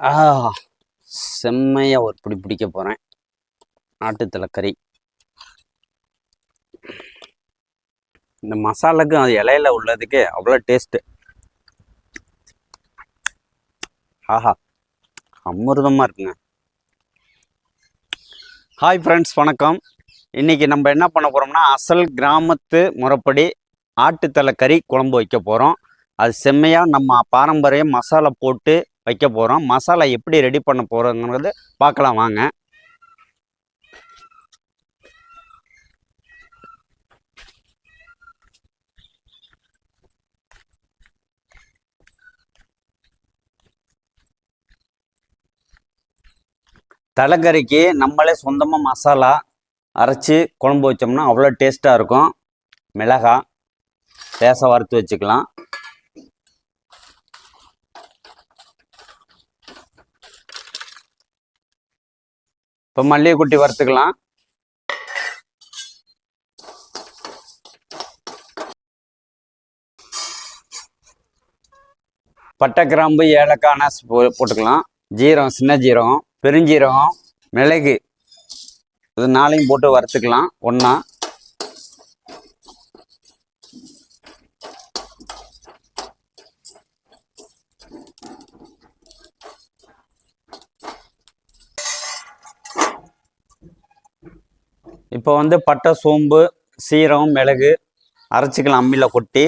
ஆ செம்மையாக ஒரு பிடி பிடிக்க போகிறேன். ஆட்டுத்தலைக்கறி. இந்த மசாலாக்கு அது இலையில உள்ளதுக்கு அவ்வளோ டேஸ்ட்டு. ஆஹா, அமிர்தமாக இருக்குங்க. ஹாய் ஃப்ரெண்ட்ஸ், வணக்கம். இன்றைக்கி நம்ம என்ன பண்ண போகிறோம்னா, அசல் கிராமத்து முறைப்படி ஆட்டுத்தலைக்கறி குழம்பு வைக்க போகிறோம். அது செம்மையாக நம்ம பாரம்பரிய மசாலா போட்டு வைக்க போகிறோம். மசாலா எப்படி ரெடி பண்ண போகிறோங்கிறது பார்க்கலாம் வாங்க. தலைக்கறிக்கு நம்மளே சொந்தமாக மசாலா அரைச்சி குழம்பு வச்சோம்னா அவ்வளோ டேஸ்ட்டாக இருக்கும். மிளகாய் லேசாக வறுத்து வச்சுக்கலாம். இப்போ மல்லிகை குட்டி வறுத்துக்கலாம். பட்டை, கிராம்பு, ஏலக்காய், அனாசி போட்டுக்கலாம். ஜீரகம், சின்ன ஜீரகம், பெருஞ்சீரகம், மிளகு, இது நாளையும் போட்டு வறுத்துக்கலாம் ஒன்றா. இப்போ பட்டை, சோம்பு, சீரகம், மிளகு அரைச்சிக்கலாம் அம்மியில் கொட்டி.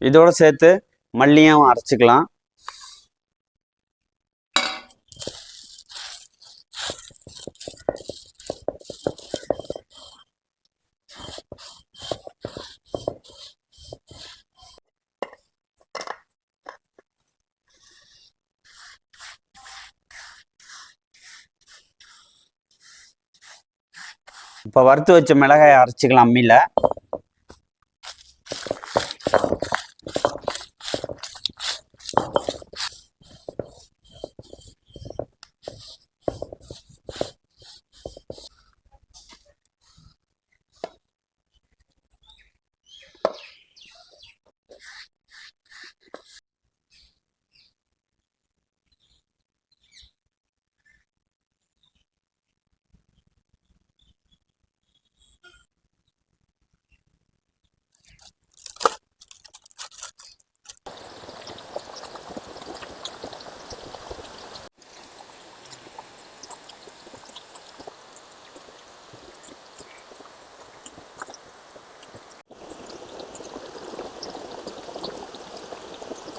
இதோடு சேர்த்து மல்லியும் அரைச்சிக்கலாம். இப்போ வறுத்து வச்ச மிளகாயை அரைச்சிக்கலாம் அம்மியில்.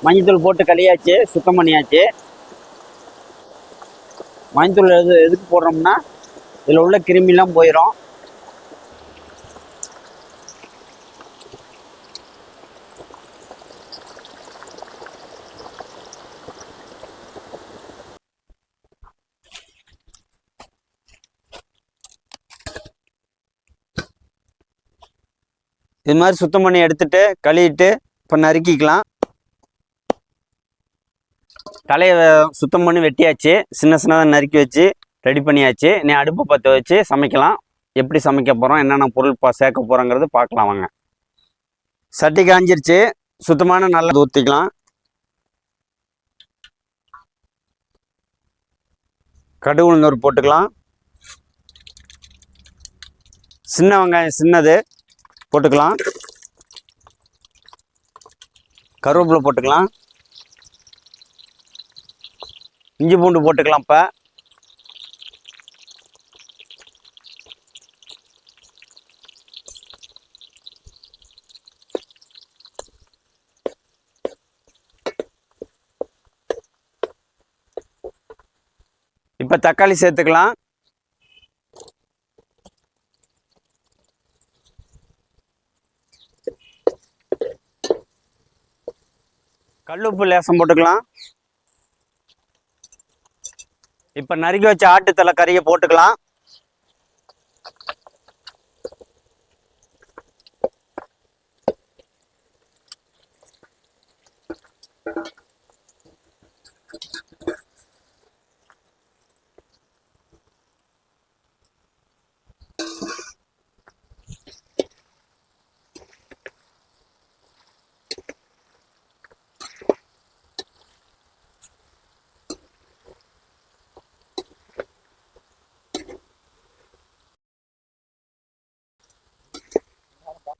மஞ்சத்தூள் போட்டு கழுவியாச்சு, சுத்தம் பண்ணியாச்சு. மஞ்சத்தூள் எதுக்கு போடுறோம்னா இதில் உள்ள கிருமிலாம் போயிடும். இது மாதிரி சுத்தம் பண்ணி எடுத்துட்டு கழுவிட்டு இப்போ நறுக்கிக்கலாம். தலையை சுத்தம் பண்ணி வெட்டியாச்சு, சின்ன சின்னதாக நறுக்கி வச்சு ரெடி பண்ணியாச்சு. நீ அடுப்பு பற்ற வச்சு சமைக்கலாம். எப்படி சமைக்க போகிறோம், என்னென்ன பொருள் சேர்க்க போகிறோங்கிறது பார்க்கலாம் வாங்க. சட்டி காஞ்சிருச்சு, சுத்தமான நல்லது ஊற்றிக்கலாம். கடுகு உளுந்தூர் போட்டுக்கலாம். சின்ன வெங்காயம் சின்னது போட்டுக்கலாம். கருவேப்பிலை போட்டுக்கலாம். இஞ்சி பூண்டு போட்டுக்கலாம். இப்போ தக்காளி சேர்த்துக்கலாம். கல்லுப்பு லேசம் போட்டுக்கலாம். இப்போ நறுக்கி வச்ச ஆட்டுத்தலை கறியை போட்டுக்கலாம்.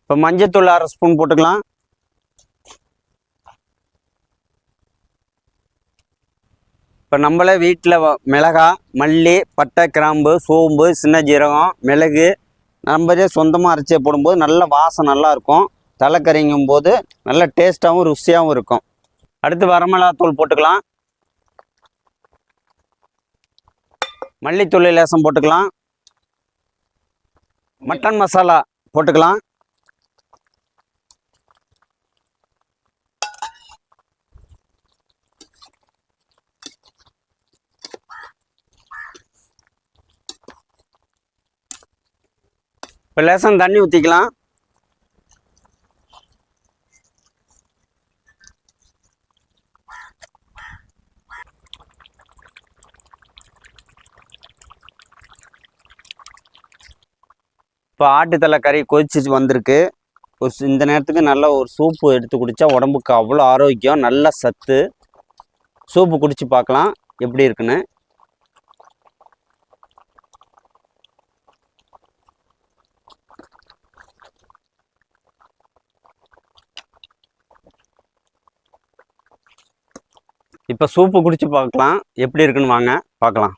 இப்போ மஞ்சத்தூள் 1/2 ஸ்பூன் போட்டுக்கலாம். இப்போ நம்மளே வீட்டில் மிளகாய், மல்லி, பட்டை, கிராம்பு, சோம்பு, சின்ன ஜீரகம், மிளகு நம்மளே சொந்தமாக அரைச்சி போடும்போது நல்ல வாசம் நல்லாயிருக்கும். தலைக்கறிங்கும் போது நல்ல டேஸ்ட்டாகவும் ருசியாகவும் இருக்கும். அடுத்து வரமிளகாத்தூள் போட்டுக்கலாம். மல்லித்தூள் லேசம் போட்டுக்கலாம். மட்டன் மசாலா போட்டுக்கலாம். இப்போ லேசம் தண்ணி ஊற்றிக்கலாம். இப்போ ஆட்டுத்தலை கறி கொதிச்சு வந்திருக்கு. இந்த நேரத்துக்கு நல்ல ஒரு சூப்பு எடுத்து குடித்தா உடம்புக்கு அவ்வளோ ஆரோக்கியம், நல்ல சத்து. சூப்பு குடித்து பார்க்கலாம் எப்படி இருக்குன்னு. இப்போ சூப்பு குடித்து பார்க்கலாம் எப்படி இருக்குன்னு, வாங்க பார்க்கலாம்.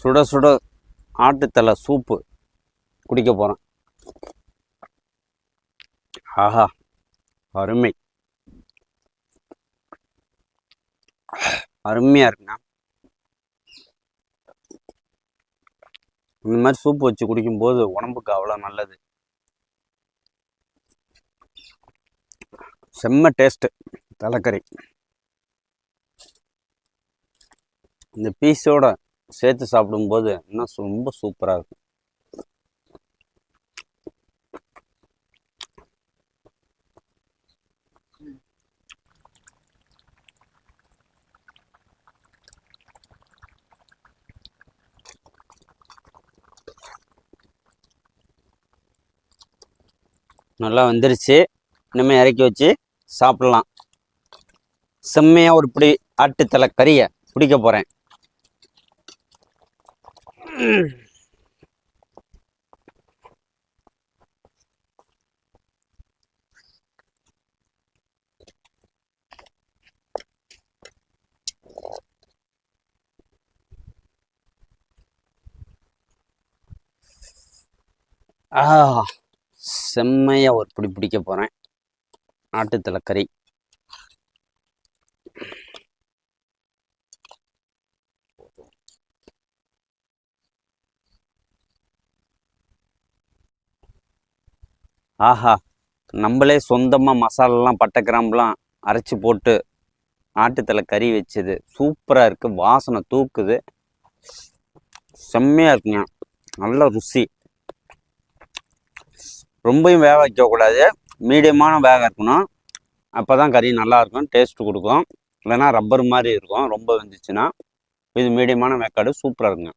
சுட சுட ஆட்டுத்தலை சூப்பு குடிக்க போகிறேன். ஆஹா, அருமை, அருமையாக இருக்குங்க. இந்த மாதிரி சூப்பு வச்சு குடிக்கும்போது உடம்புக்கு அவ்வளோ நல்லது. செம்ம டேஸ்ட்டு தலைக்கறி. இந்த பீஸோட சேர்த்து சாப்பிடும்போது இன்னும் ரொம்ப சூப்பராக இருக்கும். நல்லா வந்துருச்சு. இனிமேல் இறக்கி வச்சு சாப்பிடலாம். செம்மையாக ஒரு பிடி ஆட்டுத்தலை கறியை பிடிக்க போகிறேன். செம்மையாக ஒரு பிடி பிடிக்க போகிறேன் ஆட்டுத்தலை கறி. ஆஹா, நம்மளே சொந்தமாக மசாலாலாம் பட்டை கிராம்புலாம் அரைச்சி போட்டு ஆட்டுத்தலை கறி வச்சது சூப்பராக இருக்குது. வாசனை தூக்குது. செம்மையாக இருக்குங்க. நல்ல ருசி. ரொம்பவும் வேக வைக்கக்கூடாது, மீடியமான வேக இருக்கணும். அப்போ தான் கறி நல்லாயிருக்கும், டேஸ்ட்டு கொடுக்கும். இல்லைன்னா ரப்பர் மாதிரி இருக்கும் ரொம்ப வெந்துச்சுன்னா. இது மீடியமான வேக்காடு, சூப்பராக இருக்குங்க.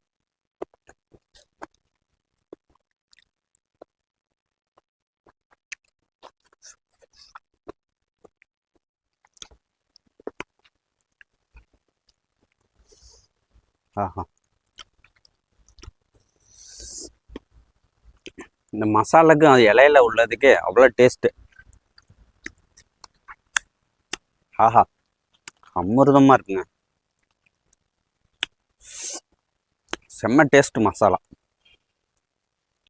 ஆஹா, இந்த மசாலாக்கு அது இலையில உள்ளதுக்கு அவ்வளோ டேஸ்ட்டு. ஆஹா, அமிர்தமாக இருக்குங்க. செம்ம டேஸ்ட் மசாலா.